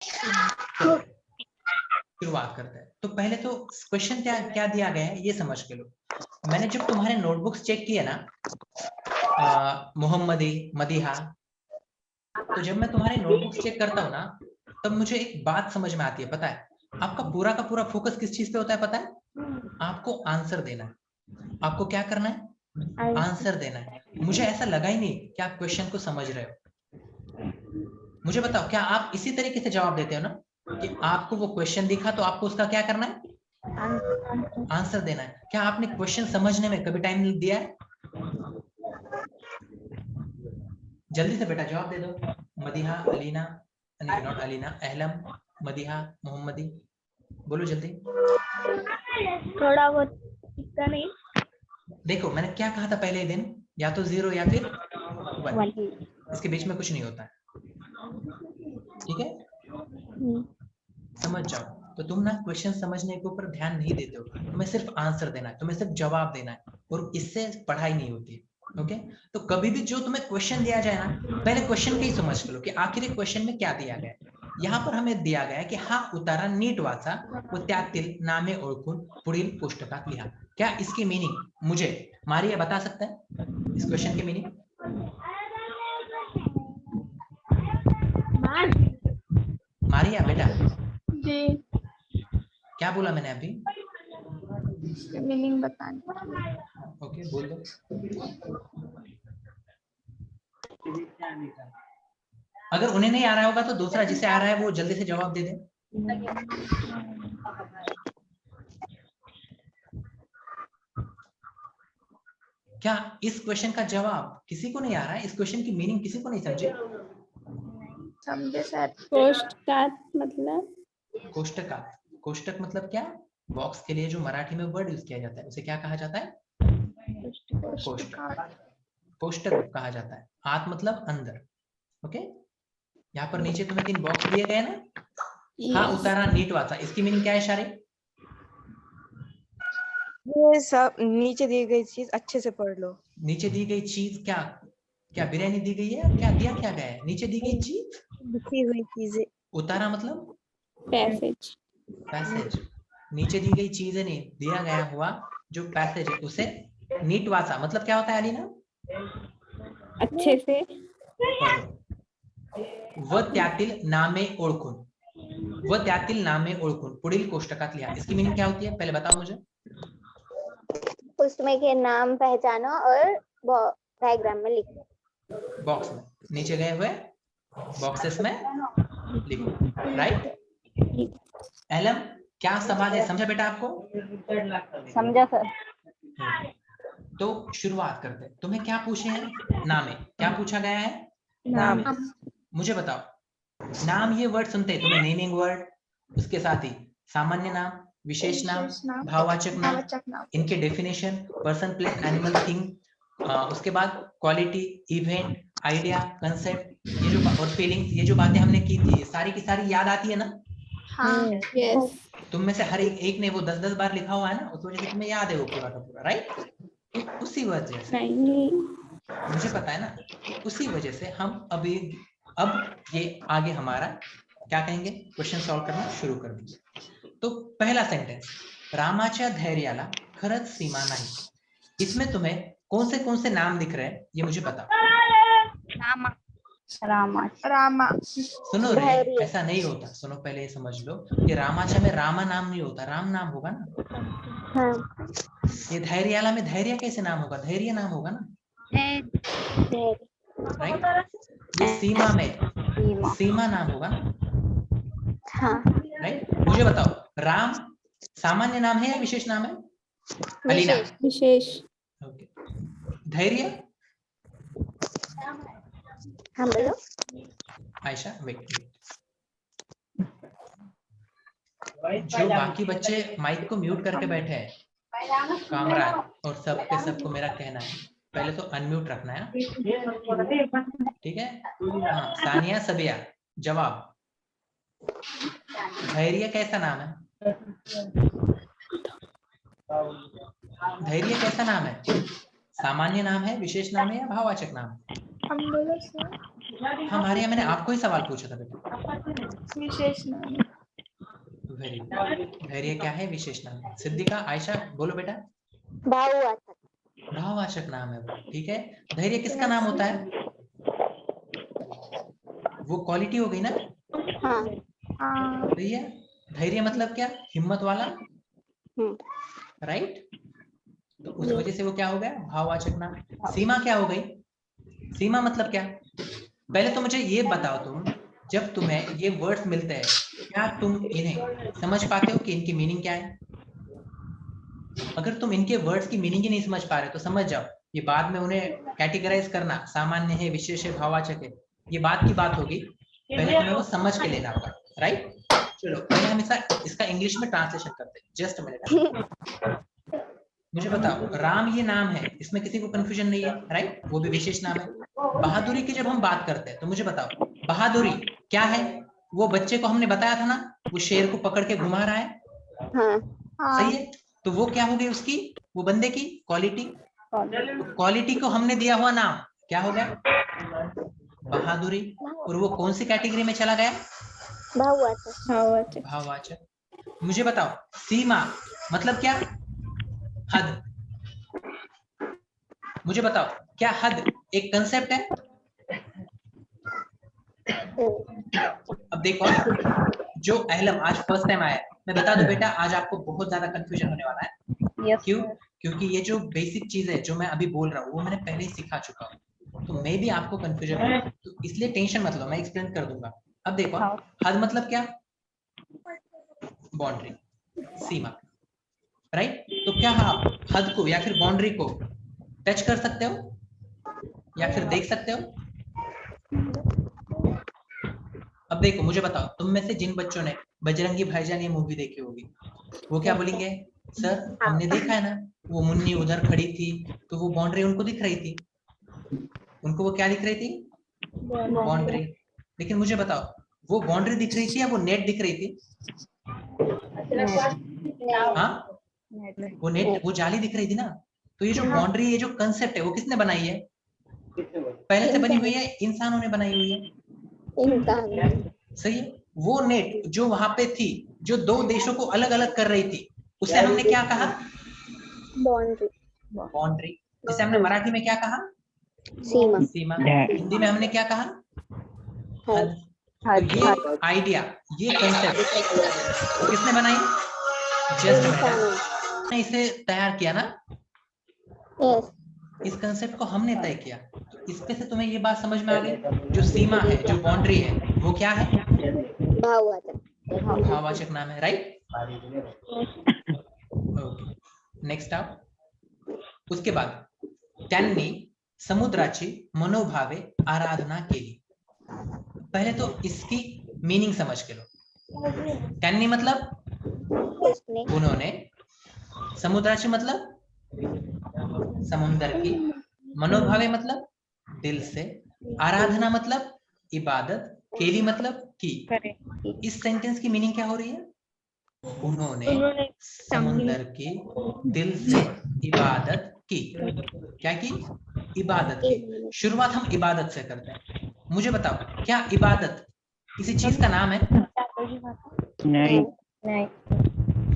तो शुरुआत करते हैं। तो पहले तो क्वेश्चन क्या क्या दिया गया है ये समझ के लो। मैंने जब तुम्हारे नोटबुक्स चेक किए ना, मोहम्मदी, मदीहा, तो जब मैं तुम्हारे नोटबुक्स चेक करता हूँ ना, तब मुझे एक बात समझ में आती है। पता है आपका पूरा का पूरा फोकस किस चीज पे होता है? पता है आपको आंसर देना है। आपको क्या करना है? आंसर देना है। मुझे ऐसा लगा ही नहीं कि आप क्वेश्चन को समझ रहे हो। मुझे बताओ, क्या आप इसी तरीके से जवाब देते हो ना कि आपको वो क्वेश्चन दिखा तो आपको उसका क्या करना है? आंसर देना है। क्या आपने क्वेश्चन समझने में कभी टाइम दिया है? जल्दी से बेटा जवाब दे दो। मदीहा, अलीना, नहीं नॉट अलीना, अहलम, मदीहा, मोहम्मदी, बोलो जल्दी। थोड़ा बहुत इतना नहीं। देखो मैंने क्या कहा था पहले दिन, या तो 0 या फिर 1, इसके बीच में कुछ नहीं होता है। ठीक है, समझ जाओ। तो तुम ना क्वेश्चन समझने के ऊपर ध्यान नहीं देते हो, तुम्हें सिर्फ आंसर देना है, तुम्हें सिर्फ जवाब देना है, और इससे पढ़ाई नहीं होती है। ओके, तो कभी भी जो तुम्हें क्वेश्चन दिया जाए ना, पहले क्वेश्चन का ही समझ लो कि आखिर एक क्वेश्चन में क्या दिया गया है। यहाँ पर हमें दिया गया है कि हा उतारा नीट वाचा व त्यातील नामे ओळखून पुढील पुस्तकात लिहा। क्या इसकी मीनिंग मुझे मारिया बता सकता है? इस क्वेश्चन की मीनिंग मारिया बेटा जी क्या बोला मैंने अभी? मीनिंग बताने। ओके बोल दो। अगर उन्हें नहीं आ रहा होगा तो दूसरा जिसे आ रहा है वो जल्दी से जवाब दे दे। क्या इस क्वेश्चन का जवाब किसी को नहीं आ रहा है? इस क्वेश्चन की मीनिंग किसी को नहीं समझे? समझे सर। कोष्टकात मतलब? कोष्टकात, कोष्टक मतलब क्या? बॉक्स के लिए जो मराठी में वर्ड यूज किया जाता है उसे क्या कहा जाता है? कोष्टक, कोष्टक कहा जाता है। आत मतलब अंदर। ओके, यहाँ पर नीचे तुम्हें 3 बॉक्स दिए गए ना, हाँ उतारा नीट वाचा, इसकी मीनिंग क्या है सारे? ये सब नीचे दी गई चीज अच्छे से पढ़ लो। नीचे दी गई चीज क्या? क्या बिरयानी दी गई है? क्या दिया क्या गया है? नीचे दी गई चीज, लिखी हुई चीजें। उतारा मतलब पैसेज। पैसेज। नीचे दी गई चीजें नहीं, दिया गया हुआ जो पैसेज है उसे नीट वाचा मतलब क्या होता है अलीना? अच्छे से पढ़ो। व त्यातील नामे ओळखून, व त्यातील नामे ओळखून पुढील कोष्टकात लिहा, इसकी मीनिंग क्या होती है पहले बताओ मुझे। उसमें के नाम पहचानो और डायग्राम में लिखो। बॉक्स में नीचे गए हुए बॉक्सेस में लिखो, राइट? एलम क्या सवाल है, समझा बेटा आपको? समझा सर। तो शुरुआत करते हैं। तुम्हें क्या पूछे हैं? नामे, क्या पूछा गया है? नाम। मुझे बताओ, नाम ये वर्ड सुनते हैं तुम्हें नेमिंग वर्ड, उसके साथ ही सामान्य नाम, विशेष नाम, भाववाचक नाम, इनके definition, person, place, animal, thing, उसके बाद क्वालिटी, इवेंट, आइडिया, कंसेप्ट, ये जो और फीलिंग्स, ये जो बातें हमने की थी सारी की सारी याद आती है ना? हाँ यस। तुम में से हर एक ने वो 10-10 बार लिखा हुआ है ना, उस वजह से तुम्हें याद है वो पूरा का पूरा, राइट? उसी वजह से नहीं, मुझे पता है ना, उसी वजह से हम अब ये आगे हमारा क्या कहेंगे, क्वेश्चन सॉल्व करना शुरू कर देंगे। तो पहला सेंटेंस, रामाच्या धैर्याला खरंच सीमा नाही, इसमें तुम्हें कौन से नाम दिख रहे हैं ये मुझे बताओ। रामा रामा रामा। सुनो रे, ऐसा नहीं होता, सुनो पहले ये समझ लो कि रामाच्या में रामा नाम नहीं होता, राम नाम होगा ना। हाँ। ये धैर्याला में धैर्य कैसे नाम होगा? धैर्य नाम होगा ना, राइट? ये सीमा में सीमा नाम होगा ना, हाँ। राइट? मुझे बताओ, राम सामान्य नाम है या विशेष नाम है? अलीना, विशेष। ओके। धैर्य, हाँ बोलो। आयशा वेट, जो बाकी बच्चे माइक को म्यूट करके बैठे हैं, कामराज और सबके सबको मेरा कहना है पहले तो अनम्यूट रखना है, ठीक है? हाँ सानिया, सबिया, जवाब। धैर्य कैसा नाम है? धैर्य कैसा नाम है? सामान्य नाम है, विशेष नाम है या भाववाचक नाम है? हम बोलो सर। हमारे यहाँ मैंने आपको ही सवाल पूछा था बेटा। विशेष नाम। Very good. धैर्य क्या है? विशेष नाम। सिद्धिका, आयशा बोलो बेटा। भाववाचक। भाववाचक नाम है वो, ठीक है। धैर्य किसका नाम होता है? वो क्वालिटी हो गई ना। हाँ। सही है। धैर्य मतलब क्या? हिम्मत वाला, राइट। तो उस वजह से वो क्या हो गया? भाववाचक नाम। सीमा क्या हो गई? सीमा मतलब क्या? पहले तो मुझे ये बताओ, तुम जब तुम्हें ये वर्ड्स मिलते हैं, क्या तुम इन्हें समझ पाते हो कि इनकी मीनिंग क्या है? अगर तुम इनके वर्ड्स की मीनिंग ही नहीं समझ पा रहे तो समझ जाओ, ये बाद में उन्हें कैटेगराइज करना, सामान्य है, विशेष है, भाववाचक है, ये बात की बात होगी। पहले तुम्हें वो समझ के लेना होगा, राइट। चलो पहले हम इसका इंग्लिश में ट्रांसलेशन करते हैं। Just minute. मुझे बताओ, राम ये नाम है, इसमें किसी को कंफ्यूजन नहीं है, राइट। वो भी विशेष नाम है। बहादुरी की जब हम बात करते हैं तो मुझे बताओ, बहादुरी क्या है? वो बच्चे को हमने बताया था ना, वो शेर को पकड़ के घुमा रहा है। हाँ। सही है। तो वो क्या हो गई उसकी, वो बंदे की क्वालिटी। क्वालिटी को हमने दिया हुआ नाम क्या हो गया? बहादुरी। और वो कौन सी कैटेगरी में चला गया? भाववाचक। भाववाचक। मुझे बताओ, सीमा मतलब क्या? हद। मुझे बताओ, क्या हद एक कंसेप्ट है? अब देखो, जो अहलम आज फर्स्ट टाइम आया, मैं बता दूं बेटा, आज आपको बहुत ज्यादा कंफ्यूजन होने वाला है। क्यों? क्योंकि ये जो बेसिक चीज है जो मैं अभी बोल रहा हूँ वो मैंने पहले ही सिखा चुका हूँ, तो मे भी आपको कंफ्यूजन हो, तो इसलिए टेंशन मत लो, मैं एक्सप्लेन कर दूंगा। अब देखो, हद मतलब क्या? बाउंड्री, सीमा, राइट। तो क्या आप हद को या फिर बाउंड्री को टच कर सकते हो या फिर देख सकते हो? अब देखो, मुझे बताओ, तुम में से जिन बच्चों ने बजरंगी भाईजान ये मूवी देखी होगी, वो क्या बोलेंगे? सर हमने देखा है ना, वो मुन्नी उधर खड़ी थी तो वो बाउंड्री उनको दिख रही थी। उनको वो क्या दिख रही थी? बाउंड्री। लेकिन मुझे बताओ, वो बाउंड्री दिख रही थी या वो नेट दिख रही थी? हाँ, वो नेट, वो जाली दिख रही थी ना। तो ये जो बाउंड्री, ये जो कंसेप्ट है, वो किसने बनाई है? पहले से बनी हुई है, इंसानों ने बनाई हुई है। सही है। वो नेट जो वहां पे थी, जो दो देशों को अलग अलग कर रही थी, उसे हमने क्या कहा? बाउंड्री। बाउंड्री। जिसे हमने मराठी में क्या कहा? सीमा। सीमा। हिंदी में हमने क्या कहा? हद। तो ये आइडिया, ये कंसेप्ट किसने बनाई? जस्ट मैंने इसे तैयार किया ना। इस कंसेप्ट को हमने तय किया, तो इसपे से तुम्हें ये बात समझ में आ गई, जो सीमा है, जो बाउंड्री है, वो क्या है? भाववाचक। भाववाचक नाम है, राइट। ओके, नेक्स्ट आप। उसके बाद, त्यांनी समुद्राची मनोभावे आराधना केली। पहले तो इसकी मीनिंग समझ के लो। त्यांनी मतलब उन्होंने, समुद्राची मतलब समुंदर की, मनोभावे मतलब दिल से, आराधना मतलब इबादत, केली मतलब की। इस सेंटेंस की मीनिंग क्या हो रही है? उन्होंने समुंदर की दिल से इबादत की। क्या की? इबादत की। शुरुआत हम इबादत से करते हैं। मुझे बताओ, क्या इबादत किसी चीज का नाम है? नहीं।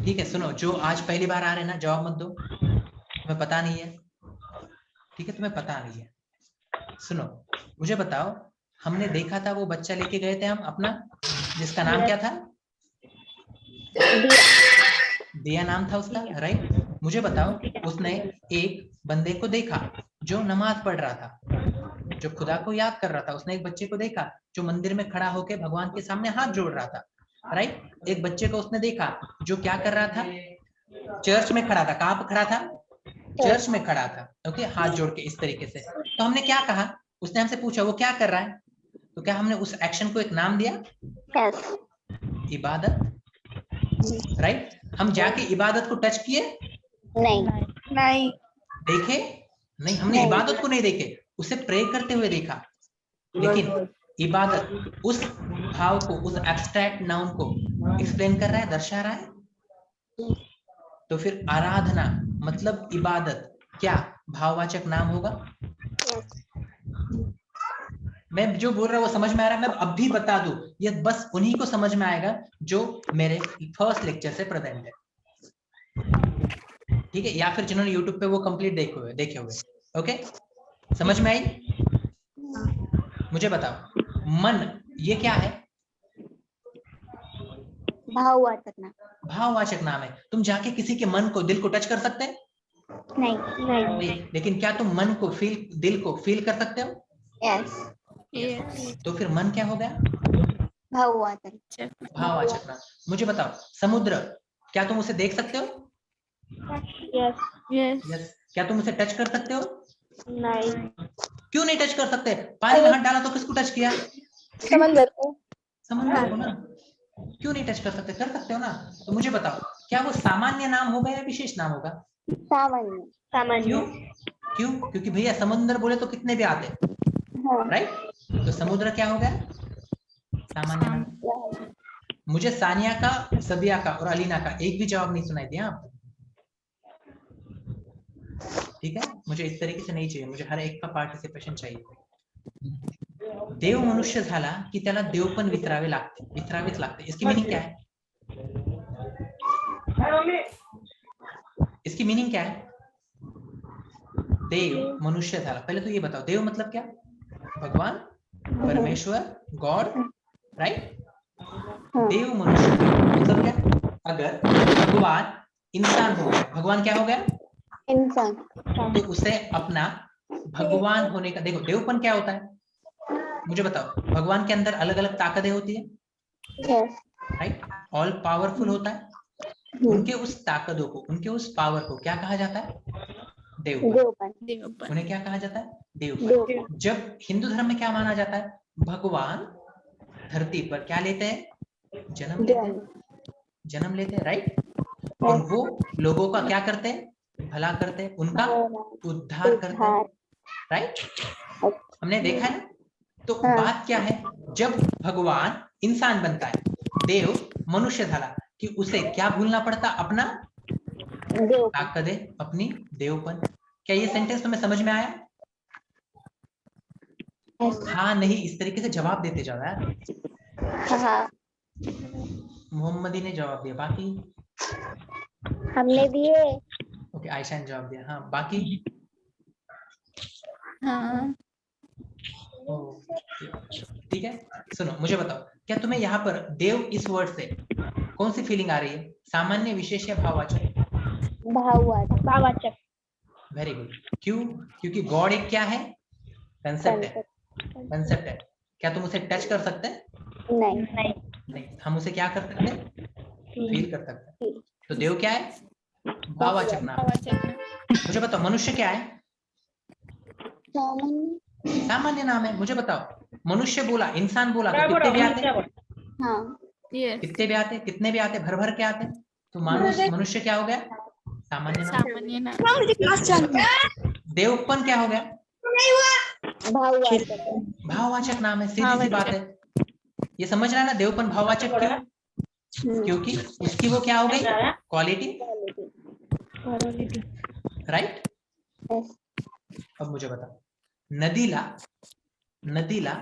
ठीक है, सुनो, जो आज पहली बार आ रहे हैं ना, जवाब मत दो, तुम्हें पता नहीं है, ठीक है, तुम्हें पता नहीं है। सुनो, मुझे बताओ, हमने देखा था वो बच्चा लेके गए थे हम अपना, जिसका नाम क्या था? दिया नाम था उसका, राइट। मुझे बताओ, उसने एक बंदे को देखा जो नमाज पढ़ रहा था, जो खुदा को याद कर रहा था। उसने एक बच्चे को देखा जो मंदिर में खड़ा होकर भगवान के सामने हाथ जोड़ रहा था, राइट। एक बच्चे को उसने देखा जो क्या कर रहा था? चर्च में खड़ा था। कहाँ पर खड़ा था? चर्च में खड़ा था, ओके, हाथ जोड़ के इस तरीके से। तो हमने क्या कहा? उसने हमसे पूछा वो क्या कर रहा है, तो क्या हमने उस एक्शन को एक नाम दिया? इबादत, राइट। हम जाके इबादत को टच किए? नहीं। देखे? नहीं, हमने इबादत को नहीं देखे, उसे प्रे करते हुए देखा। लेकिन इबादत उस भाव को, उस एब्स्ट्रैक्ट नाउन को एक्सप्लेन कर रहा है, दर्शा रहा है। तो फिर आराधना मतलब इबादत क्या भाववाचक नाम होगा? मैं जो बोल रहा हूँ वो समझ में आ रहा है? मैं अब भी बता दूं, ये बस उन्हीं को समझ में आएगा जो मेरे फर्स्ट लेक्चर से प्रेजेंट है, ठीक है, या फिर जिन्होंने यूट्यूब पे वो कंप्लीट देखे हुए। ओके, समझ में आई? मुझे बताओ, मन ये क्या है? भाववाचक नाम। भाववाचक नाम है। तुम जाके किसी के मन को, दिल को टच कर सकते हैं? नहीं। लेकिन क्या तुम मन को दिल को फील कर सकते हो? यस। तो फिर मन क्या हो गया? भाववाचक। भाववाचक नाम। मुझे बताओ, समुद्र, क्या तुम उसे देख सकते हो? यस। क्या तुम उसे टच कर सकते हो? नहीं। क्यों नहीं टच कर सकते? पानी में हाथ डाला तो किसको टच किया? समंदर को। समंदर को ना। क्यों नहीं टच कर सकते? कर सकते हो ना। तो मुझे बताओ, क्या वो सामान्य नाम होगा या विशेष नाम होगा? सामान्य। क्यों? क्योंकि भैया समुद्र बोले तो कितने भी आते, राइट? तो समुद्र क्या हो गया? सामान्य नाम। मुझे सानिया का, सबिया का और अलीना का एक भी जवाब नहीं सुनाई दिया आपको, ठीक है? मुझे इस तरीके से नहीं चाहिए, मुझे हर एक का पार्टिसिपेशन चाहिए। देव मनुष्य झाला की त्याला देवपण विसरावेच लागते। इसकी मीनिंग क्या है? इसकी मीनिंग क्या है? देव मनुष्य झाला, पहले तो ये बताओ, देव मतलब क्या? भगवान, परमेश्वर, गॉड, राइट? देव मनुष्य मतलब क्या? अगर भगवान इंसान हो गया, भगवान क्या हो गया? इंसान। तो उसे अपना भगवान होने का, देखो देवपन क्या होता है? मुझे बताओ, भगवान के अंदर अलग अलग ताकतें होती है, राइट? ऑल पावरफुल होता है। उनके उस ताकतों को, उनके उस पावर को क्या कहा जाता है? देवपन। उन्हें क्या कहा जाता है? देवपन। जब हिंदू धर्म में क्या माना जाता है? भगवान धरती पर क्या लेते हैं? जन्म लेते हैं, राइट? और वो लोगों का क्या करते हैं? भला करते हैं, उनका उद्धार करते हैं, राइट? हमने देखा है। तो बात क्या है, जब भगवान इंसान बनता है, देव मनुष्य झाला, कि उसे क्या भूलना पड़ता? अपना ताकत, अपनी देवपन। क्या ये सेंटेंस तुम्हें समझ में आया? हाँ नहीं, इस तरीके से जवाब देते जाओ यार। मोहम्मदी ने जवाब दिया, बाकी हमने दिए। ओके, आयशा ने जवाब दिया, हाँ बाकी? हाँ। ठीक है, सुनो मुझे बताओ, क्या तुम्हें यहाँ पर देव इस वर्ड से कौन सी फीलिंग आ रही है? सामान्य, विशेष या भाववाचक? भाववाचक। Very good. क्यों? क्योंकि गॉड एक क्या है? कंसेप्ट है। क्या तुम उसे टच कर सकते हैं? नहीं। हम उसे क्या कर सकते हैं? फील कर सकते हैं। तो देव क्या है? भाववाचक नाम। मुझे बताओ, मनुष्य क्या है? सामान्य नाम है। मुझे बताओ, मनुष्य बोला, इंसान बोला तो कितने भी आते? कितने भी आते? कितने भी आते? भर भर के आते। तो मनुष्य क्या हो गया? सामान्य नाम। देवपन क्या हो गया? भाववाचक नाम है, सीधी सी बात है। ये समझ रहा है ना? देवपन भाववाचक क्यों? क्योंकि उसकी वो क्या हो गई? Quality, right? अब मुझे बताओ, नदीला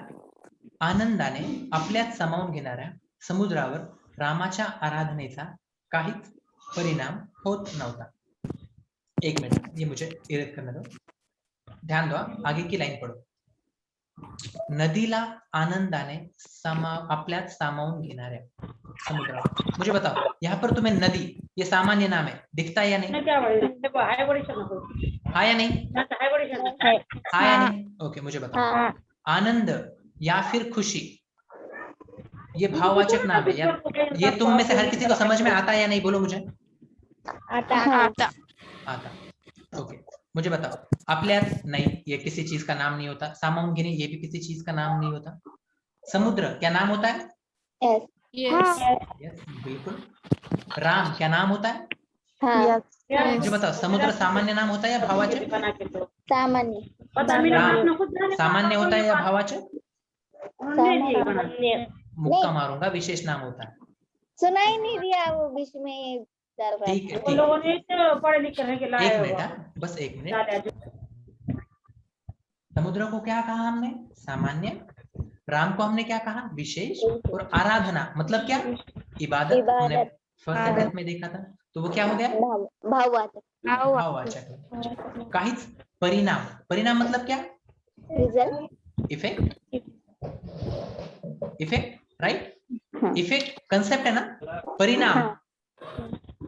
आनंदाने आपल्यात सामावून घेणाऱ्या समुद्रावर रामाच्या आराधनेचा काहीच परिणाम होत नव्हता। एक मिनट, ये मुझे इरेज करने दो, ध्यान दो, आगे की लाइन पढ़ो। नदीला आनंदाने आपल्यात सामावून घेणाऱ्या समुद्रावर। मुझे बताओ, यहाँ पर तुम्हें नदी, ये सामान्य नाम है, दिखता है या नहीं? हाँ या नहीं? हाँ या नहीं? ओके, मुझे बताओ, आनंद या फिर खुशी, ये भाववाचक नाम है यार। ये तुम में से हर किसी को समझ में आता है या नहीं? बोलो मुझे। आता। ओके, मुझे बताओ, आपल्यात नहीं, ये किसी चीज का नाम नहीं होता। सामावून घेणे, ये भी किसी चीज का नाम नहीं होता। समुद्र क्या नाम होता है? यस, बिल्कुल। राम क्या नाम होता है? मुझे बताओ, समुद्र सामान्य नाम होता है या भाववाचक? सामान्य होता है या भाववाचक? मुक्का मारूंगा, विशेष नाम होता है। सुनाई नहीं दिया, वो बीच में ठीक है, एक मिनट, बस एक मिनट। समुद्र को क्या कहा हमने? सामान्य, राम को हमने क्या कहा? विशेष। और आराधना मतलब क्या? इबादत। हमने फर्स्ट सेंटेंस में देखा था, तो वो क्या हो गया? भाववाचक। भाववाचक। काहीच परिणाम। परिणाम मतलब क्या? Result. Effect. Effect, right. Effect concept है ना। परिणाम,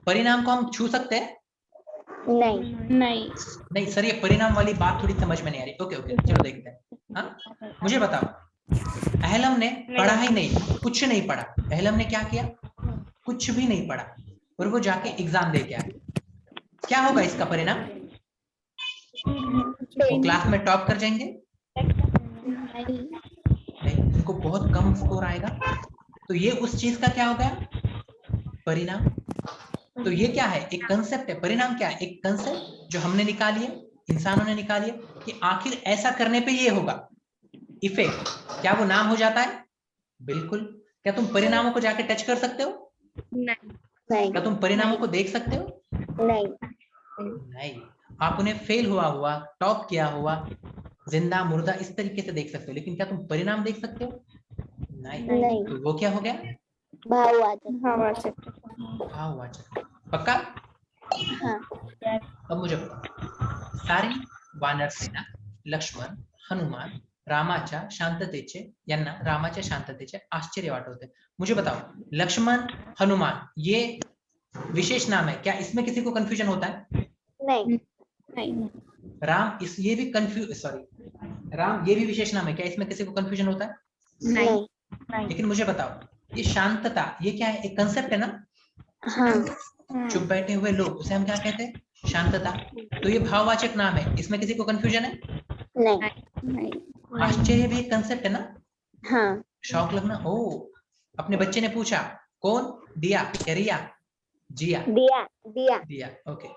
परिणाम को हम छू सकते हैं? नहीं सर, ये परिणाम वाली बात थोड़ी समझ में नहीं आ रही। ओके ओके, चलो देखते हैं। हाँ, मुझे बताओ, अहलम ने पढ़ा ही नहीं, कुछ नहीं पढ़ा। अहलम ने क्या किया? कुछ भी नहीं पढ़ा, और वो जाके एग्जाम दे के आया। क्या होगा इसका परिणाम? वो क्लास में टॉप कर जाएंगे? नहीं, उनको बहुत कम स्कोर आएगा। तो ये उस चीज का क्या हो गया? परिणाम। तो ये क्या है? एक कंसेप्ट है। परिणाम क्या है? एक कंसेप्ट जो हमने निकाली है, इंसानों ने निकाली है, कि आखिर ऐसा करने पे ये होगा। इफेक्ट, क्या वो नाम हो जाता है? बिल्कुल। क्या तुम परिणामों को जाके टच कर सकते हो? नहीं। क्या तुम परिणामों को देख सकते हो? नहीं। नहीं। आप उन्हें फेल हुआ, टॉप किया हुआ, जिंदा मुर्दा इस तरीके से देख सकते हो, लेकिन क्या तुम परिणाम देख सकते हो? नहीं। तो वो क्या हो गया? भाववाचक। भाववाचक। पक्का? हाँ। अब मुझे बताओ, सारी वानर सेना लक्ष्मण, हनुमान रामाच्या शांततेचे यांना रामाच्या शांततेचे आश्चर्य वाटवते। मुझे बताओ, लक्ष्मण, हनुमान ये विशेष नाम है क्या? इसमें किसी को कंफ्यूजन होता है? नहीं। राम, इस ये भी राम ये भी विशेष नाम है क्या? इसमें किसी को कंफ्यूजन होता है? नहीं। लेकिन मुझे बताओ, ये शांतता ये क्या है? एक कंसेप्ट है ना। हाँ। चुप बैठे हुए लोग, उसे हम क्या कहते हैं? शांतता। तो ये भाववाचक नाम है, इसमें किसी को कंफ्यूजन है? नहीं। आश्चर्य भी एक कंसेप्ट है ना। हाँ। शौक लगना। ओ, अपने बच्चे ने पूछा, कौन? दिया क्या रिया? जिया। दिया। ओके।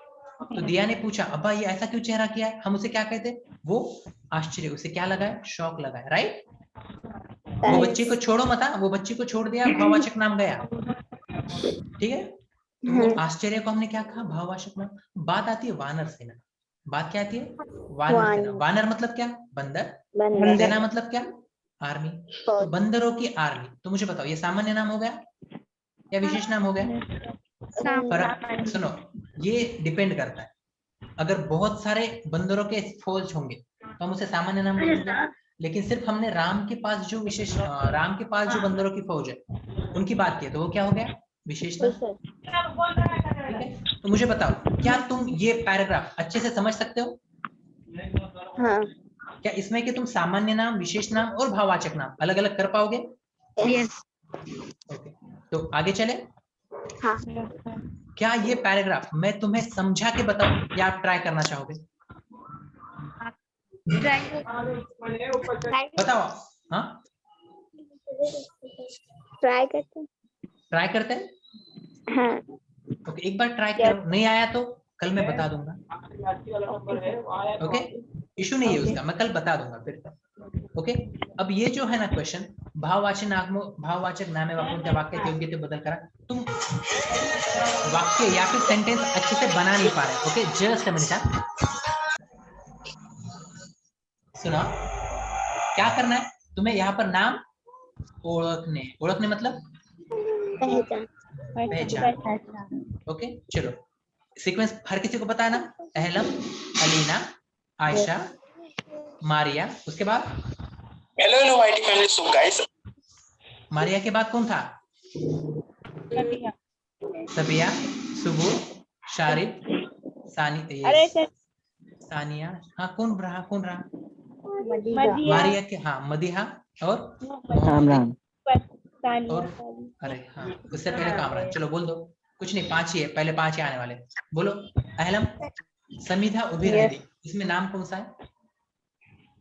तो दिया ने पूछा, अब्बा ये ऐसा क्यों चेहरा किया है? हम उसे क्या कहते हैं? वो आश्चर्य। उसे क्या लगा है? शौक लगा है, राइट। वो बच्चे को छोड़ो मत, वो बच्चे को छोड़ दिया, भाववाचक नाम गया। ठीक है। तो वो आश्चर्य को हमने क्या कहा? भाववाचक नाम। बात आती है वानर सेना। बात क्या आती है? वानर सेना। वानर मतलब क्या? बंदर। सेना मतलब क्या? आर्मी। तो बंदरों की आर्मी। तो मुझे बताओ, ये सामान्य नाम हो गया या विशेष नाम हो गया? फर्क सुनो, ये डिपेंड करता है। अगर बहुत सारे बंदरों के फौज होंगे तो हम उसे सामान्य नाम बोलेंगे, लेकिन सिर्फ हमने राम के पास जो बंदरों की फौज है उनकी बात की, तो वो क्या हो गया? विशेष नाम। ठीक है। तो मुझे बताओ, क्या तुम ये पैराग्राफ अच्छे से समझ सकते हो? हाँ। क्या इसमें कि तुम सामान्य नाम, विशेष नाम और भाववाचक नाम अलग अलग कर पाओगे? यस। ओके, तो आगे चले। हाँ। क्या ये पैराग्राफ मैं तुम्हें समझा के बताऊं या आप ट्राई करना चाहोगे? बताओ। हाँ, ट्राई करते हैं। हाँ। ओके, एक बार ट्राई करो, नहीं आया तो कल मैं बता दूंगा। ओके, इशू नहीं है उसका, मैं कल बता दूंगा फिर। ओके। अब ये जो है ना क्वेश्चन, भाववाचक नाम वाक्यों वाक्य योग्य बदल करा, तुम वाक्य या फिर सेंटेंस अच्छे से बना नहीं पा रहे। Okay, just a minute. सुनो, क्या करना है तुम्हें? यहाँ पर नाम ओळखने मतलब पहचान। ओके, चलो सीक्वेंस हर किसी को पता है ना। अहलम, अलीना, आयशा, मारिया, उसके बाद hello my dear so guys. Maria के बाद कौन था? सबिया, सुबुर, शारिद, सानिया। हाँ, कौन रहा? मारिया के, हाँ, मदीहा और कामरान। और अरे हाँ, उससे पहले कामरान। चलो बोल दो। कुछ नहीं, 5 ही है, पहले 5 ही आने वाले। बोलो। अहलम, समीधा उभी रहती, इसमें नाम कौन सा है?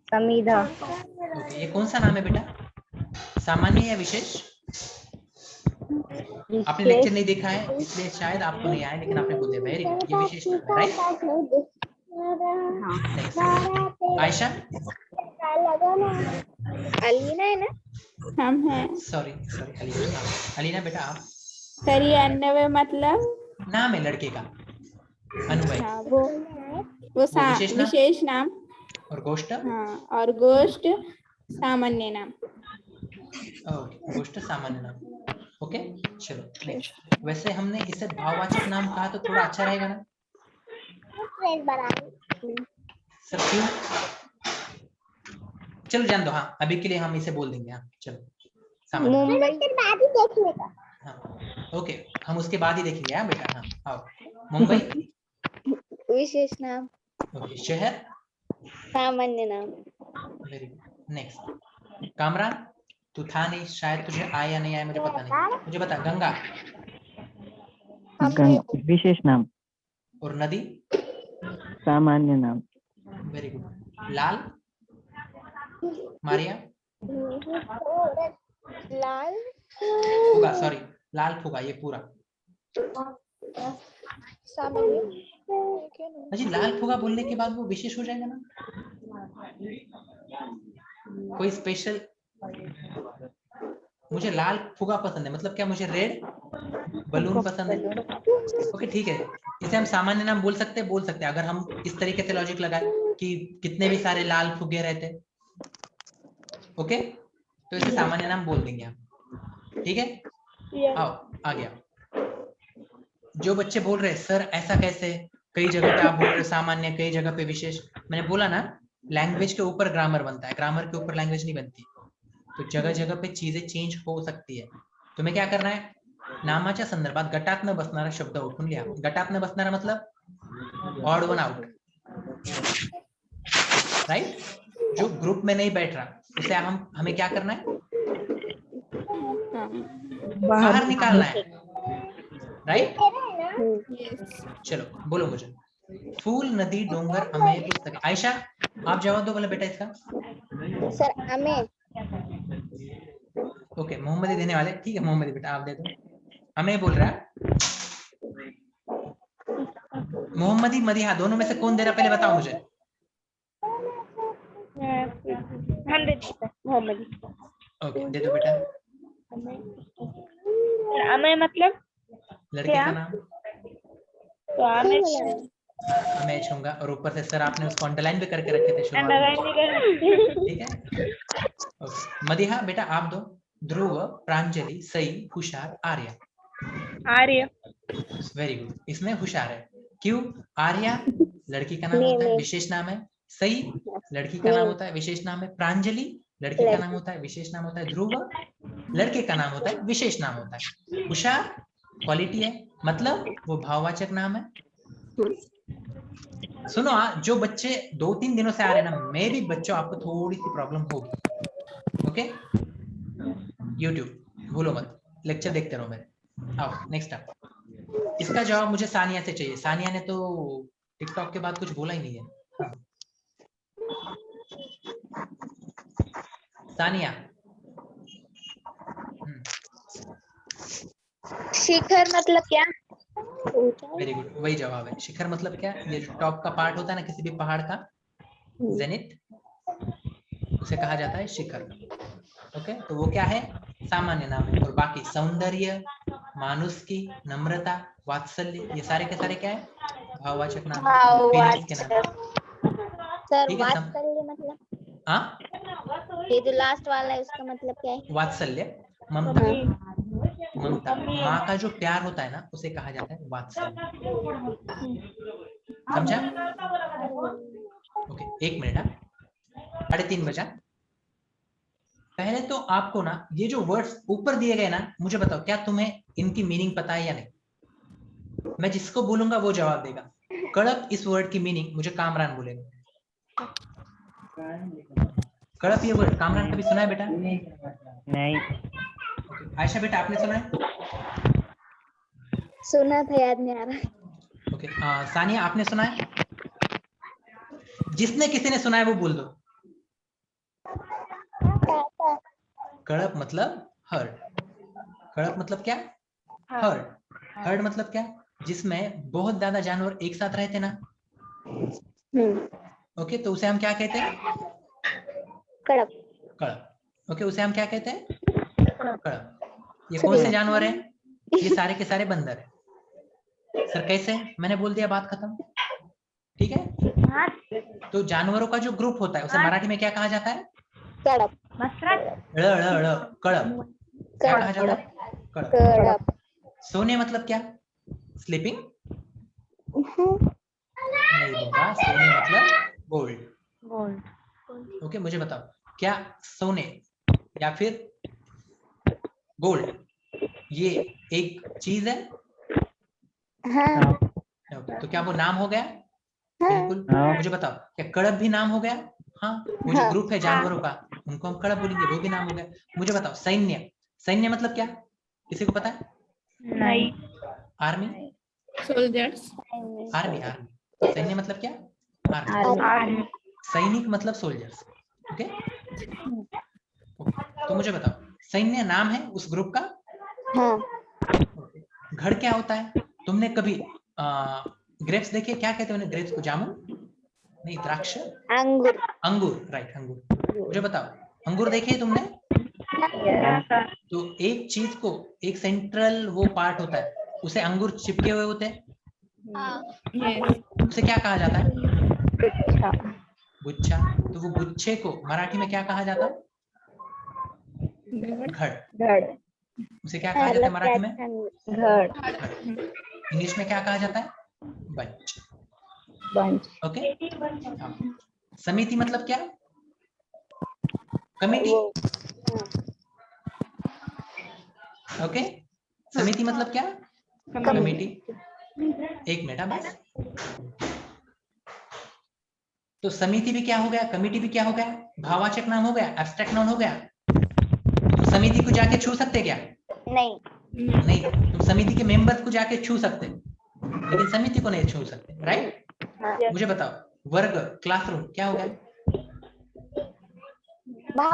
समीधा। ओके, ये कौन सा नाम है बेटा? सामान्य या विशेष? आपने लेक्चर नहीं देखा है इसलिए शायद आपको नहीं आया, लेकिन आपने बोल दिया वेरी गुड, ये विशेष नाम है, राइट? आयशा, अलीना है ना? हम हैं। सॉरी अलीना। अलीना बेटा, आप? सर, 99 मतलब नाम है लड़के का, अनुभव। हाँ, वो विशेष नाम। और गोष्ठ? हाँ, और गोष्ठ सामान्य नाम। ओके, गोष्ट सामान्य नाम। ओके, चलो नेक्स्ट। वैसे हमने इसे भाववाचक नाम कहा तो थोड़ा अच्छा रहेगा ना सर? क्यों? चलो जान दो, हाँ अभी के लिए हम इसे बोल देंगे। हाँ चलो, सामान्य नाम। मुंबई। हाँ ओके, हम उसके बाद ही देखेंगे। हाँ बेटा, हाँ आओ। मुंबई विशेष नाम। ओके, शहर सामान्य नाम। Very good. नेक्स्ट, कामरान, तू था नहीं शायद, तुझे आया या नहीं आया मुझे पता नहीं, मुझे बता। गंगा विशेष नाम। और नदी सामान्य नाम। Very good. लाल, मारिया लाल फुगा, सॉरी लाल फुगा, ये पूरा। अजी लाल फुगा बोलने के बाद वो विशेष हो जाएगा ना? कोई स्पेशल? मुझे लाल फुगा पसंद है, मतलब क्या मुझे रेड बलून पसंद है। ओके ठीक है, इसे हम सामान्य नाम बोल सकते हैं अगर हम इस तरीके से लॉजिक लगाए कि कितने भी सारे लाल फुगे रहते। ओके, तो इसे सामान्य नाम बोल देंगे हम। ठीक है, आओ आ गया। जो बच्चे बोल रहे सर ऐसा कैसे, कई जगह पे आप बोल रहे हो सामान्य, कई जगह पे विशेष। मैंने बोला ना, लैंग्वेज के ऊपर ग्रामर बनता है, ग्रामर के ऊपर लैंग्वेज नहीं बनती। तो जगह जगह पे चीजें चेंज हो सकती है। तुम्हें क्या करना है, नामाच्या संदर्भात गटात न बसणारा शब्द ओळखून लिहा। गटात न बसणारा मतलब ऑड वन आउट, राइट? जो ग्रुप में नहीं बैठ रहा उसे हमें क्या करना है, बाहर निकालना है, राइट? चलो बोलो मुझे। फूल, नदी, डोंगर, अमेय, पुस्तक। आयशा आप जवाब दो बोले बेटा इसका। सर अमेय। ओके, मोहम्मदी देने वाले, ठीक है मोहम्मदी बेटा आप दे दो। अमेय बोल रहा है। मोहम्मदी, मदीहा, दोनों में से कौन दे रहा पहले बताओ मुझे। हम दे देते मोहम्मदी। ओके दे दो बेटा। अमय मतलब लड़के क्या? का नाम। तो अमेय छूंगा, और ऊपर से सर आपने उसको अंडरलाइन भी करके रखे थे शुरुआत में, ठीक है? ओके, मदीहा बेटा आप दो। ध्रुव, प्रांजलि, सई, हुशार, आर्या। आर्य। वेरी गुड, इसमें हुशार है। क्यों? आर्या लड़की का नाम होता है, विशेष नाम है। सई लड़की का नाम होता है, विशेष नाम है। प्रांजलि लड़की का नाम होता है, विशेष नाम होता है। ध्रुव लड़के का नाम होता है, विशेष नाम होता है। हुशार क्वालिटी है, मतलब वो भाववाचक नाम है। सुनो जो बच्चे 2-3 दिनों से आ रहे हैं ना, मेरी बच्चों आपको थोड़ी सी प्रॉब्लम होगी। ओके, यूट्यूब भूलो मत, लेक्चर देखते रहो मेरे। आओ नेक्स्ट आप। इसका जवाब मुझे सानिया से चाहिए। सानिया ने तो टिकटॉक के बाद कुछ बोला ही नहीं है। हाँ। सानिया। शिखर मतलब क्या? वेरी गुड, वही जवाब है। शिखर मतलब क्या? ये जो टॉप का पार्ट होता है ना किसी भी पहाड़ का, जेनिथ, उसे कहा जाता है शिखर। ओके, तो वो क्या है? सामान्य नाम है। और बाकी सौंदर्य, मानुषकी, नम्रता, वात्सल्य, ये सारे के सारे क्या है? भाववाचक नाम है, फीलिंग्स के नाम। सर ठीक है, वात्सल्य मतलब? हाँ, ये जो लास्ट वाला है उसका मतलब क्या है? वात्सल्य ममता। ममता, माँ का जो प्यार होता है ना उसे कहा जाता है वात्सल्य। समझा? Okay, 1 minute. 3:30 बजा। पहले तो आपको ना ये जो वर्ड्स ऊपर दिए गए ना, मुझे बताओ क्या तुम्हें इनकी मीनिंग पता है या नहीं? मैं जिसको बोलूंगा वो जवाब देगा। कड़प, इस वर्ड की मीनिंग मुझे कामरान बोलेगा। कड़प ये वर्ड कामरान कभी सुना है बेटा? नहीं। आयशा बेटा आपने सुना है? सुना था, याद नहीं आ रहा। ओके, सानिया आपने सुना है? जिसने किसी ने सुना है वो बोल दो। कड़प मतलब हर्ट। कड़प मतलब क्या? हर्ट। हर्ट मतलब क्या? जिसमें बहुत ज्यादा जानवर एक साथ रहते ना। ओके, तो उसे हम क्या कहते हैं? कड़प। कड़प। ओके, उसे हम क्या कहते हैं? कड़प। ये कौन से जानवर है? ये सारे के सारे बंदर है। सर कैसे? मैंने बोल दिया, बात खत्म। ठीक है, तो जानवरों का जो ग्रुप होता है उसे मराठी में क्या कहा जाता है? कड़प ड़ ड़ ड़ कड़प क्या कहा जाता है? कड़प। कड़प सोने मतलब क्या? स्लीपिंग? नहीं बेटा, सोने मतलब गोल्ड। ओके, मुझे बताओ क्या सोने या फिर गोल्ड ये एक चीज है? हाँ ओके, तो क्या वो नाम हो गया? हाँ बिल्कुल। हाँ। मुझे बताओ क्या कड़प भी नाम हो गया? हाँ, वो जो हाँ। ग्रुप है जानवरों का उनको हम कड़प बोलेंगे, वो भी नाम हो गया। मुझे बताओ सैन्य, सैन्य मतलब क्या? किसी को पता है? नहीं। आर्मी? सोल्जर्स। आर्मी आर्मी सैन्य मतलब क्या? आर्मी। आर्मी। सैनिक मतलब सोल्जर्स। ओके, तो मुझे बताओ सैन्य नाम है उस ग्रुप का? हाँ घड़ क्या होता है? तुमने कभी ग्रेप्स देखे? क्या कहते हैं उन्हें? ग्रेप्स को जामुन नहीं, द्राक्ष, अंगूर अंगूर, राइट, अंगूर। मुझे बताओ अंगूर देखे तुमने? तो एक चीज को, एक सेंट्रल वो पार्ट होता है उसे अंगूर चिपके हुए होते हैं, उसे क्या कहा जाता है? गुच्छा। तो वो गुच्छे को मराठी में क्या कहा जाता है? घड़। उसे क्या कहा जाता है मराठी में? घड़ इंग्लिश में क्या कहा जाता है? बंच। बंच ओके, हाँ। समिति मतलब क्या? कमिटी। ओके, समिति मतलब क्या? कमिटी। एक मिनट बस। तो समिति भी क्या हो गया, कमिटी भी क्या हो गया? भाववाचक नाम हो गया, एब्स्ट्रैक्ट नाउन हो गया। तुम समिति को जाके छू सकते क्या? नहीं नहीं, तुम समिति के मेंबर्स को जाके छू सकते लेकिन समिति को नहीं छू सकते, राइट? मुझे बताओ वर्ग, क्लासरूम क्या हो गया?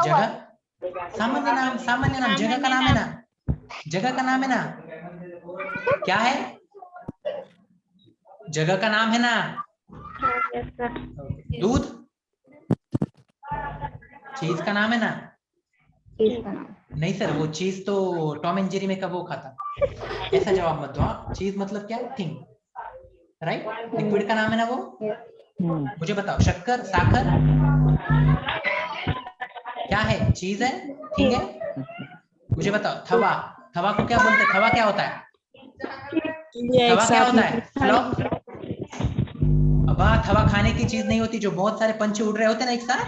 जगह, सामान्य नाम, सामान्य नाम, जगह का नाम है ना, जगह का नाम है ना, क्या है? जगह का नाम है ना। दूध चीज का नाम है ना? नहीं सर, वो चीज तो टॉम एंड जेरी में कब वो खाता, ऐसा जवाब मत दो। चीज मतलब क्या? Thing, right? लिक्विड का नाम है ना वो। मुझे बताओ शक्कर, साखर क्या है? चीज है, ठीक है। मुझे बताओ तवा, तवा को क्या बोलते हैं? तवा क्या होता है? तवा क्या होता है? फ्लॉप। अब तवा खाने की चीज नहीं होती, जो बहुत सारे पंछी उड़ रहे होते हैं ना एक साथ,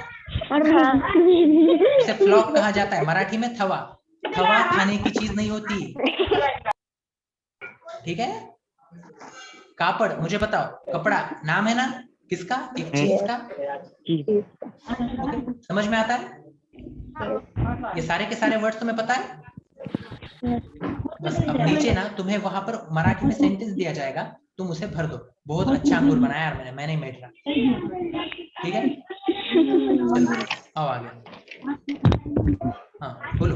उसे फ्लॉप कहा जाता है। मराठी में तवा, तवा खाने की चीज नहीं होती, ठीक है। कापड़, मुझे बताओ कपड़ा नाम है ना किसका? एक चीज का। ओके, समझ में आता है? ये सारे के सारे वर्ड्स तुम्हें पता है? बस अब नीचे ना तुम्हें वहां पर मराठी में सेंटेंस दिया जाएगा, तुम उसे भर दो। बहुत अच्छा अंगूर बनाया यार मैंने मेट रहा, ठीक है। चलो आओ आगे। हाँ बोलो।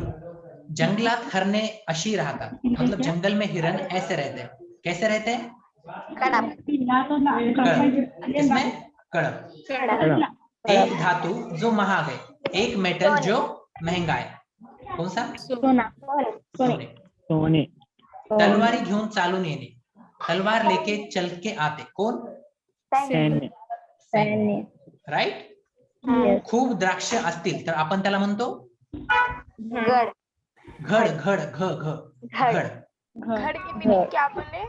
जंगलात हरणे अशी राहतात, मतलब जंगल में हिरन ऐसे रहते हैं। कैसे रहते हैं? कड़प कड़प। किसमें? कड़प। एक धातु जो महाग है, एक मेटल जो महंगा है, कौन सा? सोने। सोने। तलवारी घेऊन चालून येणे, तलवार लेके चल के आते, कोण? सैन्य। राइट? खूप द्राक्ष असतील तर आपण त्याला म्हणतो घड़ घड, घड, घ घ घड। घड़ की मीनिंग क्या बोले?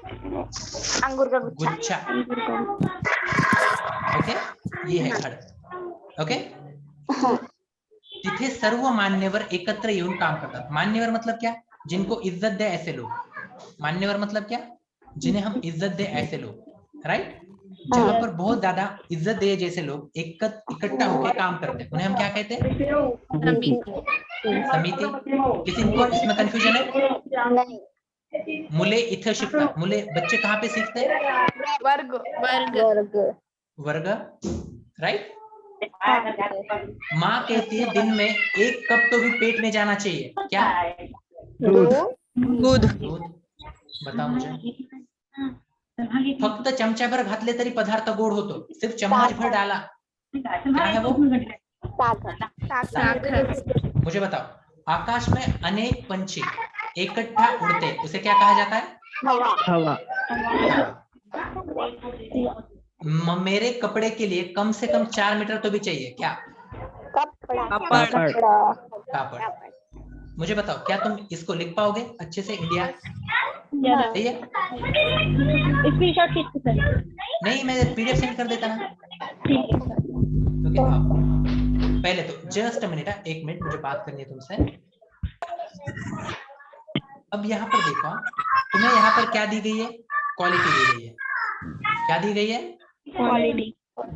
अंगूर का गुच्छा गुच्छा। ओके, ये है घड। ओके, तिथे सर्व मान्यवर एकत्र येऊन काम करतात। मान्यवर मतलब क्या? जिनको इज्जत दे ऐसे लोग। मान्यवर मतलब क्या? जिन्हें हम इज्जत दे ऐसे लोग, राइट? जहां पर बहुत ज्यादा इज्जत दे जैसे लोग इकट्ठा होकर काम करते हैं, उन्हें हम क्या कहते हैं? समिति। किसी को इसमें कंफ्यूजन है? नहीं मुले इथं शिकतात, मुले बच्चे कहाँ पे सीखते हैं? वर्ग। वर्ग वर्ग, राइट? माँ कहती है दिन में 1 कप तो भी पेट में जाना चाहिए, क्या? दूध। दूध। बताओ मुझे। फक्त चमचाभर घातले तरी पदार्थ गोड होतो, सिर्फ चम्मच भर डाला, क्या है वो? साखर। मुझे बताओ आकाश में अनेक पंछी इकट्ठा उड़ते, उसे क्या कहा जाता है? हवा। मेरे कपड़े के लिए कम से कम 4 मीटर तो भी चाहिए, क्या? कप पापड़ कापड़। मुझे बताओ क्या तुम इसको लिख पाओगे अच्छे से? इंडिया सही है? स्क्रीनशॉट खींच के सर। नहीं, मैं पीडीएफ सेंड कर देता ना। ठीक है सर। ओके, हाँ। पहले तो जस्ट अ मिनट, 1 मिनट, मुझे बात करनी है तुमसे। अब यहाँ पर देखो, तुम्हें यहाँ पर क्या दी गई है? क्वालिटी दी गई है। क्या दी गई है?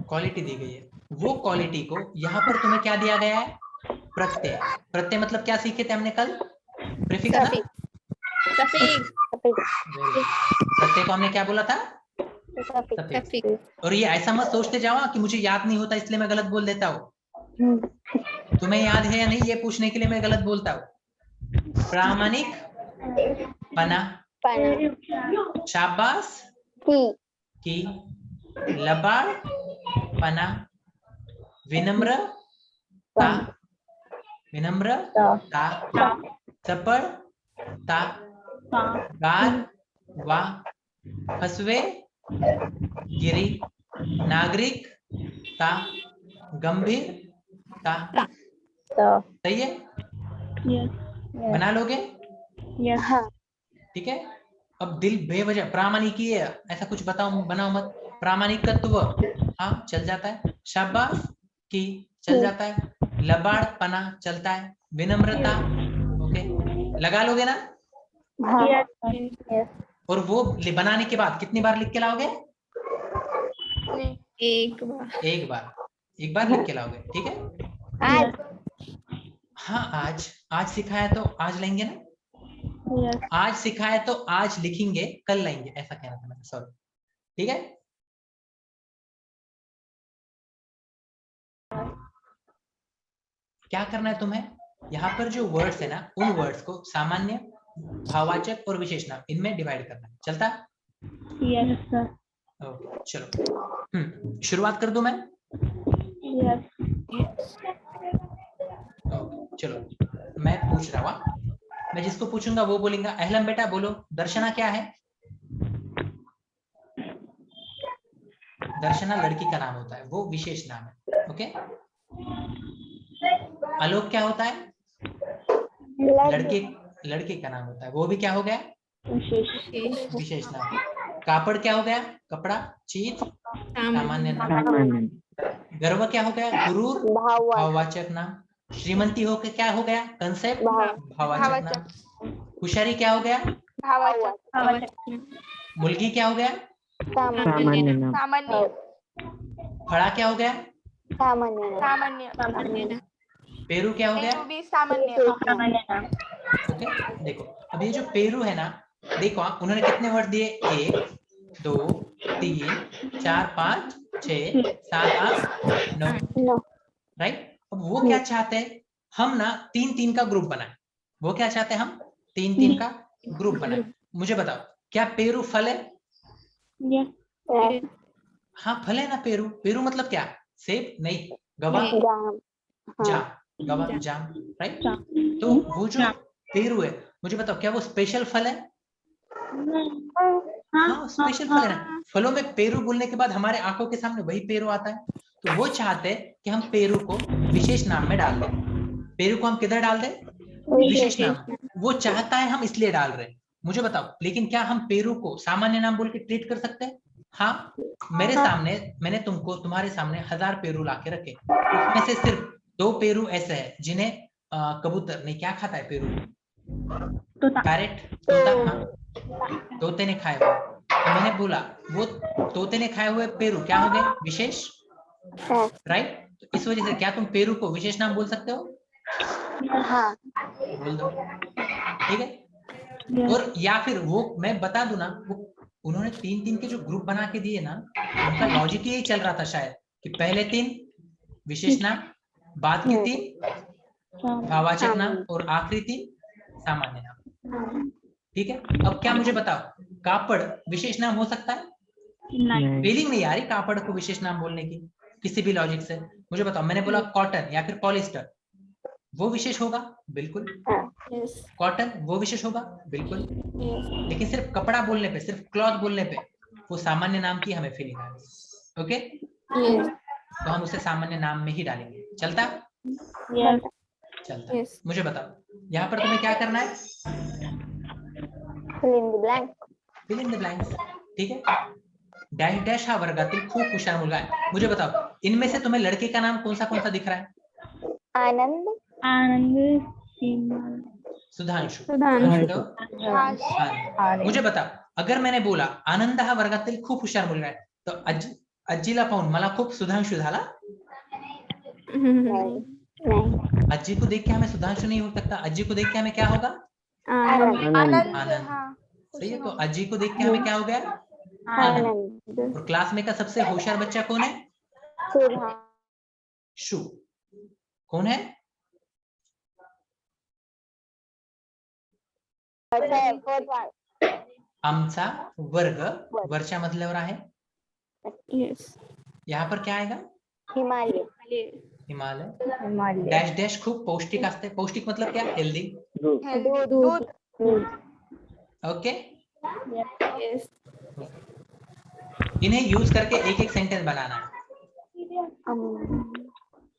क्वालिटी दी गई है। वो क्वालिटी को यहाँ पर तुम्हें क्या दिया गया है? प्रत्यय। प्रत्यय मतलब क्या सीखे थे हमने कल? प्रीफिक्स ना? प्रत्यय को हमने क्या बोला था? और ये ऐसा मत सोचते जाओ कि मुझे याद नहीं होता इसलिए मैं गलत बोल देता हूँ। तुम्हें याद है या नहीं ये पूछने के लिए मैं गलत बोलता हूँ। प्रामाणिक पना, शाबाश की, लबाड़ पना, विनम्रता, चपड़ता, गार वा, हसवे गिरी, नागरिकता, गंभीरता। सही है? बना लोगे? ठीक है। अब दिल बेवजह प्रामाणिक है ऐसा कुछ बताओ, बनाओ मत। प्रामाणिकत्व, हाँ चल जाता है। शाबाश की चल जाता है। लबाड़पना चलता है। विनम्रता, ओके, लगा लोगे ना? और वो बनाने के बाद कितनी बार लिख के लाओगे? एक बार लिख के लाओगे, ठीक है? हाँ, आज सिखाया तो आज लेंगे ना? आज सिखाया तो आज लिखेंगे, कल लाएंगे, ऐसा कहना था मैं, सॉरी। ठीक है? क्या करना है तुम्हें? यहाँ पर जो वर्ड्स है ना, उन वर्ड्स को सामान्य, भाववाचक और विशेष नाम, इनमें डिवाइड करना है। चलता? Yes sir. ओके, चलो शुरुआत कर दूं मैं? यस। चलो मैं पूछ रहा हूँ, मैं जिसको पूछूंगा वो बोलेगा। अहलम बेटा बोलो, दर्शना क्या है? दर्शना लड़की का नाम होता है, वो विशेष नाम है। ओके। आलोक क्या होता है? लड़के का नाम होता है, वो भी क्या हो गया? विशेष नाम। कापड़ क्या हो गया? कपड़ा, चीज, सामान्य नाम। गर्व क्या हो गया? गुरूर, भाववाचक नाम। श्रीमंती हो के क्या हो गया? कंसेप्ट, भाववाचक नाम। होशियारी क्या हो गया? मुलगी क्या हो गया? सामान्य नाम। फड़ा क्या हो गया? सामान्य। पेरू क्या हो गया? सामान्य। ओके, देखो अब ये जो पेरू है ना, देखो उन्होंने कितने वर्ड दिए? 1 2 3 4 5 6 7 8 9, राइट? अब वो क्या चाहते हैं? हम ना 3-3 का ग्रुप बनाए। वो क्या चाहते हैं? हम 3-3 का ग्रुप बनाए। मुझे बताओ, क्या पेरू फल है? हाँ फल है ना पेरू। पेरू मतलब क्या? सेब नहीं, गवाह, जाम, राइट? तो वो जो पेरू है, मुझे बताओ क्या वो स्पेशल फल है? हाँ स्पेशल फल है ना। फलों में पेरू बोलने के बाद हमारे आंखों के सामने वही पेरू आता है। तो वो चाहते हैं कि हम पेरू को विशेष नाम में डाल दें। पेरू को हम किधर डाल दें? विशेष नाम। वो चाहता है, हम इसलिए डाल रहे हैं। मुझे बताओ, लेकिन क्या हम पेरू को सामान्य नाम बोल के ट्रीट कर सकते हैं? हाँ, मेरे सामने, मैंने तुम्हारे सामने 1000 पेरू लाके रखे, उसमें से सिर्फ 2 पेरू ऐसे हैं जिन्हें कबूतर नहीं, क्या खाता है पेरू? पैरेट, तोता। हाँ, तोते ने खाए हुए। तो मैंने बोला वो तोते ने खाए हुए पेरू क्या हो गए? विशेष, राइट? तो इस वजह से क्या तुम पेरू को विशेष नाम बोल सकते हो? हाँ। बोल दो, ठीक है? और या फिर वो मैं बता दूं ना, वो उन्होंने 3-3 के जो ग्रुप बना के दिए ना, उनका लॉजिक यही चल रहा था शायद कि पहले 3 विशेष नाम, बाद के 3 भाववाचक नाम और आखिरी 3 सामान्य नाम। ठीक है? अब क्या मुझे बताओ, कापड़ विशेष नाम हो सकता है? फीलिंग नहीं आ रही कापड़ को विशेष नाम बोलने की किसी भी लॉजिक से? मुझे बताओ, मैंने बोला कॉटन या फिर पॉलिस्टर, वो विशेष होगा? बिल्कुल। कॉटन वो विशेष होगा? बिल्कुल। लेकिन सिर्फ कपड़ा बोलने पे, सिर्फ क्लॉथ बोलने पे वो सामान्य नाम की हमें फीलिंग आ रही है। ओके, तो हम उसे सामान्य नाम में ही डालेंगे। चलता? Yes. चलता है। मुझे बताओ यहाँ पर तुम्हें क्या करना है? Fill in the blank. Fill in the blanks, ठीक है। डैश डैश हा वर्गातील खूप हुशार मुलगा आहे। मुझे बताओ इनमें से तुम्हें लड़के का नाम कौन सा दिख रहा है? आनंद. आनंद. सीमा. सुधांशु, सुधांशु. आनंद। मुझे बताओ अगर मैंने बोला आनंद हा वर्गातील खूप हुशार मुलगा आहे तो आजीला पाहून मला खूप सुधांशु झाला? नहीं. अज्जी को देख के हमें सुधांशु नहीं हो सकता, अज्जी को देख के हमें क्या होगा? आनंद. आनंद। सही है, तो अज्जी को देख के हमें क्या हो गया? आनंद. और क्लास में का सबसे होशियार बच्चा कौन है? शु। कौन है? आमचा वर्ग वरच्या मजल्यावर आहे। Yes. यहाँ पर क्या आएगा? हिमालय. हिमालय। डैश डैश खूप पौष्टिक असते। पौष्टिक मतलब क्या? हेल्दी। दूध. Okay, Yes. इन्हें यूज करके एक एक सेंटेंस बनाना है।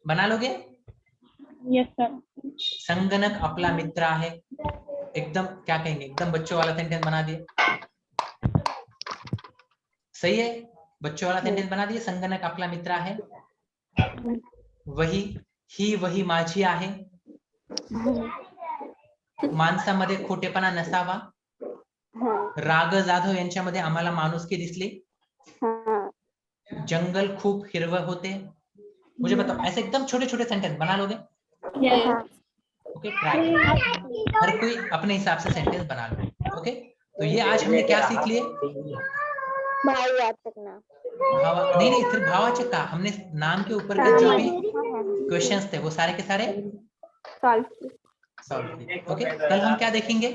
बना लोगे? Yes, sir. संगणक आपला मित्र आहे। एकदम क्या कहेंगे, एकदम बच्चों वाला सेंटेंस बना दिए। सही है, बच्चों वाला सेंटेंस बना दिए। संगणक आपला मित्र आहे। वही माझी आहे। माणसामध्ये खोटेपणा नसावा। राग जाधव यांच्यामध्ये आम्हाला माणुसकी दिसली। जंगल खूप हिरवं होते। मुझे बताओ ऐसे एकदम छोटे छोटे सेंटेंस बना लोगे? Yes. Okay, try. हर कोई अपने हिसाब से सेंटेंस बना लो। ओके, तो ये आज हमने क्या सीख लिए? भाव याद रखना. भावा नहीं सिर्फ भावाचे का, हमने नाम के ऊपर के जो भी क्वेश्चंस थे वो सारे के सारे सॉल्व किए। ओके, कल हम क्या देखेंगे?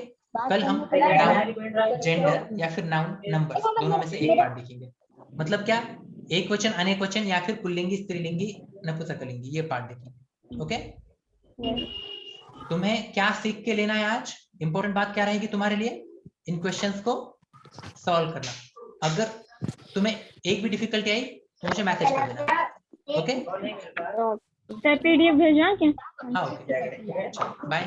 कल हम नाउन, जेंडर या फिर नाउन, नंबर्स दोनों में से एक पार्ट देखेंगे। मतलब क्या? एक वचन, अनेक वचन या फिर पुल्लिंगी, स्त्रीलिंगी, नपुंसकलिंगी, ये पार्ट देखेंगे। ओके, तुम्हें क्या सीख के लेना है आज? इंपॉर्टेंट बात क्या रहेगी तुम्हारे लिए? इन क्वेश्चंस को सॉल्व करना। अगर तुम्हें एक भी डिफिकल्टी आई तो मुझे मैसेज कर देना। ओके, PDF भेजना क्या? हाँ, ओके, बाय।